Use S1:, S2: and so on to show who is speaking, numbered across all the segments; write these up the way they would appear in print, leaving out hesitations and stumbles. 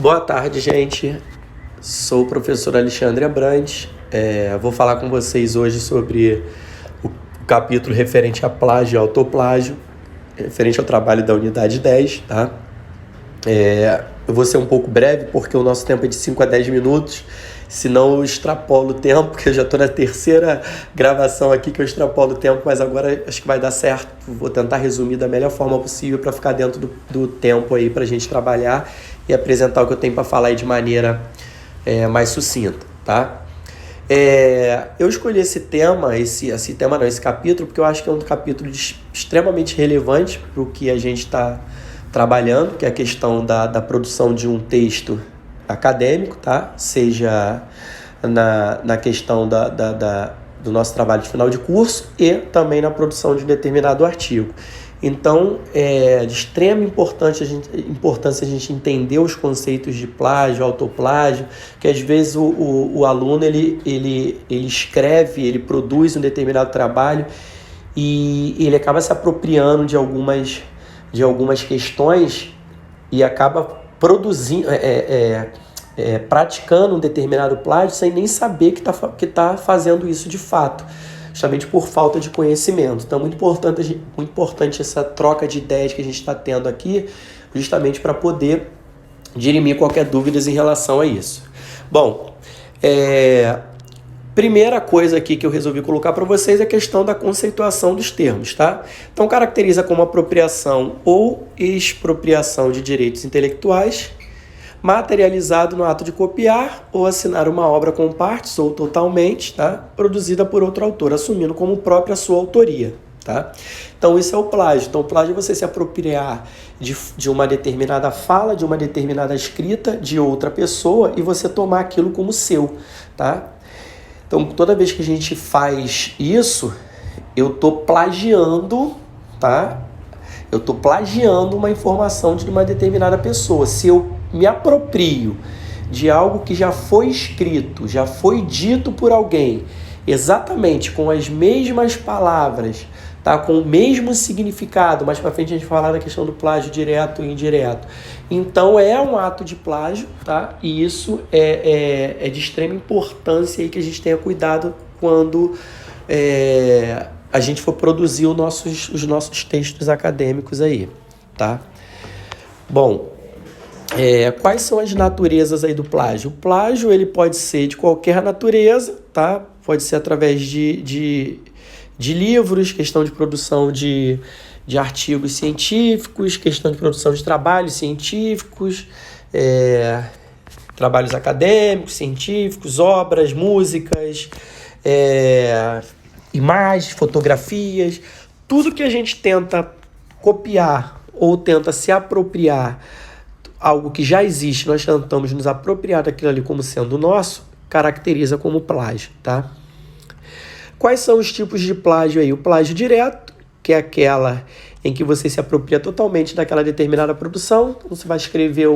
S1: Boa tarde, gente. Sou o professor Alexandre Abrantes. Vou falar com vocês hoje sobre o capítulo referente a plágio e autoplágio, referente ao trabalho da unidade 10, tá? Eu vou ser um pouco breve porque o nosso tempo é de 5 a 10 minutos, senão eu extrapolo o tempo, porque eu já estou na terceira gravação aqui que eu extrapolo o tempo, mas agora acho que vai dar certo. Vou tentar resumir da melhor forma possível para ficar dentro do tempo aí para a gente trabalhar e apresentar o que eu tenho para falar aí de maneira mais sucinta, tá? Eu escolhi esse capítulo, porque eu acho que é um capítulo extremamente relevante para o que a gente está trabalhando, que é a questão da produção de um texto acadêmico, tá? Seja na questão do nosso trabalho de final de curso e também na produção de um determinado artigo. Então, é de extrema importância a gente entender os conceitos de plágio, autoplágio, que às vezes o aluno ele escreve, ele produz um determinado trabalho e ele acaba se apropriando de algumas questões e acaba produzindo, praticando um determinado plágio sem nem saber que tá fazendo isso de fato, justamente por falta de conhecimento. Então, muito importante essa troca de ideias que a gente está tendo aqui, justamente para poder dirimir qualquer dúvida em relação a isso. Bom, primeira coisa aqui que eu resolvi colocar para vocês é a questão da conceituação dos termos, tá? Então, caracteriza como apropriação ou expropriação de direitos intelectuais, materializado no ato de copiar ou assinar uma obra com partes ou totalmente, tá? Produzida por outro autor, assumindo como própria a sua autoria, tá? Então, isso é o plágio. Então, o plágio é você se apropriar de uma determinada fala, de uma determinada escrita de outra pessoa e você tomar aquilo como seu, tá? Então, toda vez que a gente faz isso, eu estou plagiando, tá? Eu estou plagiando uma informação de uma determinada pessoa. Se eu me aproprio de algo que já foi escrito, já foi dito por alguém, exatamente com as mesmas palavras, tá? Com o mesmo significado, mais para frente a gente vai falar da questão do plágio direto e indireto. Então é um ato de plágio, tá? E isso é de extrema importância aí que a gente tenha cuidado quando a gente for produzir os nossos textos acadêmicos aí, tá? Bom, quais são as naturezas aí do plágio? O plágio ele pode ser de qualquer natureza, tá? Pode ser através de livros, questão de produção de artigos científicos, questão de produção de trabalhos científicos, trabalhos acadêmicos, científicos, obras, músicas, imagens, fotografias, tudo que a gente tenta copiar ou tenta se apropriar algo que já existe, nós tentamos nos apropriar daquilo ali como sendo nosso, caracteriza como plágio, tá? Quais são os tipos de plágio aí? O plágio direto, que é aquela em que você se apropria totalmente daquela determinada produção. Então, você vai escrever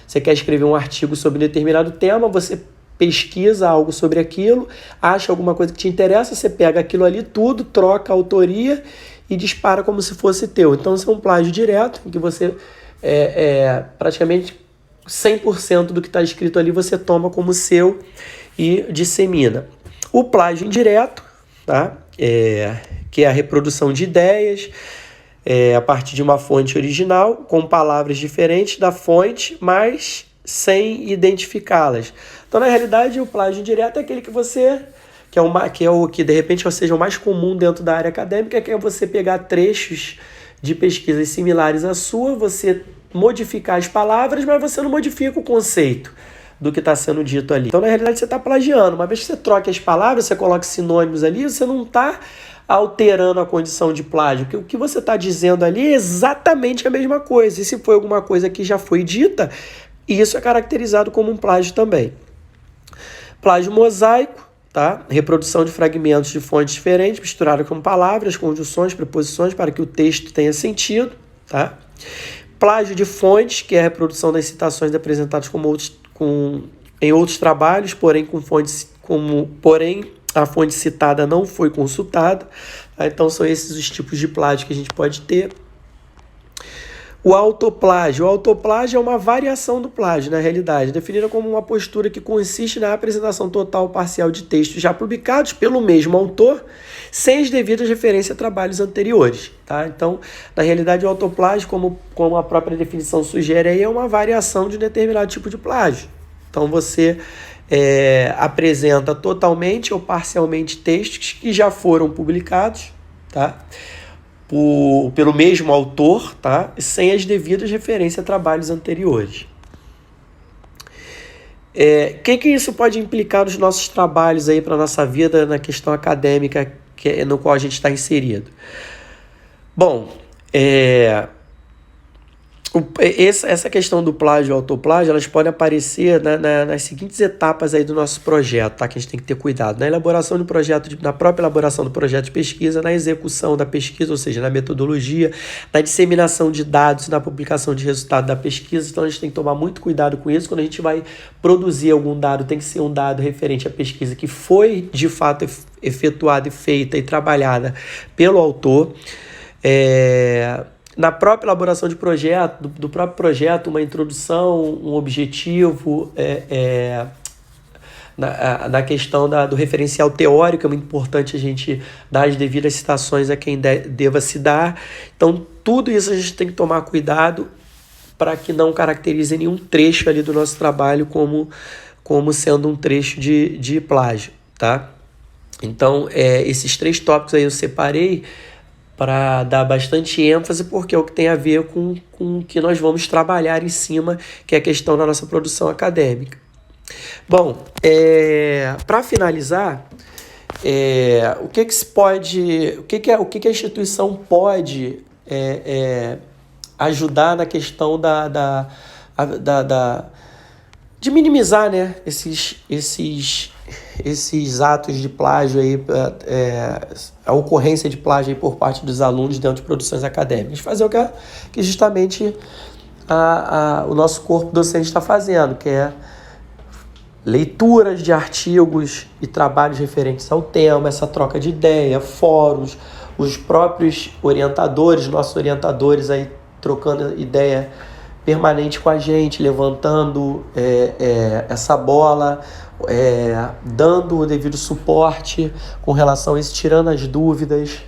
S1: você quer escrever um artigo sobre um determinado tema, você pesquisa algo sobre aquilo, acha alguma coisa que te interessa, você pega aquilo ali tudo, troca a autoria e dispara como se fosse teu. Então, isso é um plágio direto, em que você praticamente 100% do que está escrito ali você toma como seu e dissemina. O plágio indireto, tá? Que é a reprodução de ideias a partir de uma fonte original, com palavras diferentes da fonte, mas sem identificá-las. Então, na realidade, o plágio indireto é aquele que de repente seja o mais comum dentro da área acadêmica, que é você pegar trechos de pesquisas similares à sua, você modificar as palavras, mas você não modifica o conceito do que está sendo dito ali. Então, na realidade, você está plagiando. Uma vez que você troca as palavras, você coloca sinônimos ali, você não está alterando a condição de plágio. Porque o que você está dizendo ali é exatamente a mesma coisa. E se foi alguma coisa que já foi dita, isso é caracterizado como um plágio também. Plágio mosaico, tá? Reprodução de fragmentos de fontes diferentes, misturada com palavras, conjunções, preposições, para que o texto tenha sentido, tá? Plágio de fontes, que é a reprodução das citações apresentadas em outros trabalhos, porém a fonte citada não foi consultada. Tá? Então, são esses os tipos de plágio que a gente pode ter. O autoplágio. O autoplágio é uma variação do plágio, na realidade, definida como uma postura que consiste na apresentação total ou parcial de textos já publicados pelo mesmo autor, sem as devidas referências a trabalhos anteriores. Tá? Então, na realidade, o autoplágio, como a própria definição sugere, aí, é uma variação de um determinado tipo de plágio. Então, você apresenta totalmente ou parcialmente textos que já foram publicados, tá? Pelo mesmo autor, tá? Sem as devidas referências a trabalhos anteriores. O que isso pode implicar nos nossos trabalhos aí para a nossa vida na questão acadêmica no qual a gente está inserido? Bom, essa questão do plágio e autoplágio, elas podem aparecer nas seguintes etapas aí do nosso projeto, tá? Que a gente tem que ter cuidado. Na própria elaboração do projeto de pesquisa, na execução da pesquisa, ou seja, na metodologia, na disseminação de dados, na publicação de resultado da pesquisa. Então, a gente tem que tomar muito cuidado com isso. Quando a gente vai produzir algum dado, tem que ser um dado referente à pesquisa que foi, de fato, efetuada e feita e trabalhada pelo autor. Na própria elaboração de projeto, do próprio projeto, uma introdução, um objetivo, na questão do referencial teórico, é muito importante a gente dar as devidas citações a quem deva se dar. Então, tudo isso a gente tem que tomar cuidado para que não caracterize nenhum trecho ali do nosso trabalho como sendo um trecho de plágio, tá? Então, esses 3 tópicos aí eu separei para dar bastante ênfase, porque é o que tem a ver com o que nós vamos trabalhar em cima, que é a questão da nossa produção acadêmica. Bom, para finalizar, o que a instituição pode ajudar na questão de minimizar, né, esses atos de plágio aí, a ocorrência de plágio aí por parte dos alunos dentro de produções acadêmicas. Fazer o que justamente o nosso corpo docente está fazendo, que é leituras de artigos e trabalhos referentes ao tema, essa troca de ideia, fóruns, os próprios orientadores, nossos orientadores aí trocando ideia permanente com a gente, levantando essa bola, dando o devido suporte com relação a isso, tirando as dúvidas,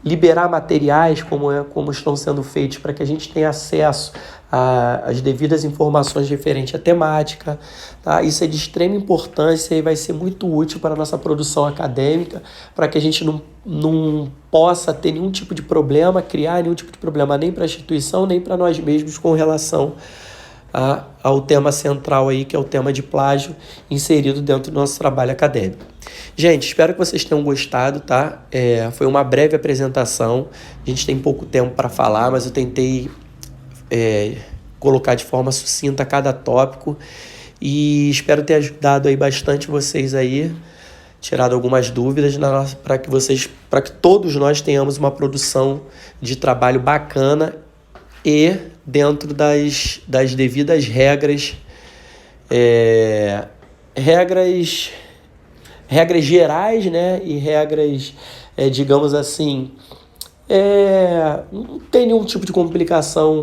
S1: liberar materiais como estão sendo feitos para que a gente tenha acesso às devidas informações referentes à temática, tá? Isso é de extrema importância e vai ser muito útil para a nossa produção acadêmica, para que a gente não possa ter nenhum tipo de problema, criar nenhum tipo de problema nem para a instituição, nem para nós mesmos com relação ao tema central aí, que é o tema de plágio inserido dentro do nosso trabalho acadêmico. Gente, espero que vocês tenham gostado, tá? Foi uma breve apresentação, a gente tem pouco tempo para falar, mas eu tentei colocar de forma sucinta cada tópico e espero ter ajudado aí bastante vocês aí, tirado algumas dúvidas para que todos nós tenhamos uma produção de trabalho bacana e dentro das devidas regras gerais, né? E regras, digamos assim, não tem nenhum tipo de complicação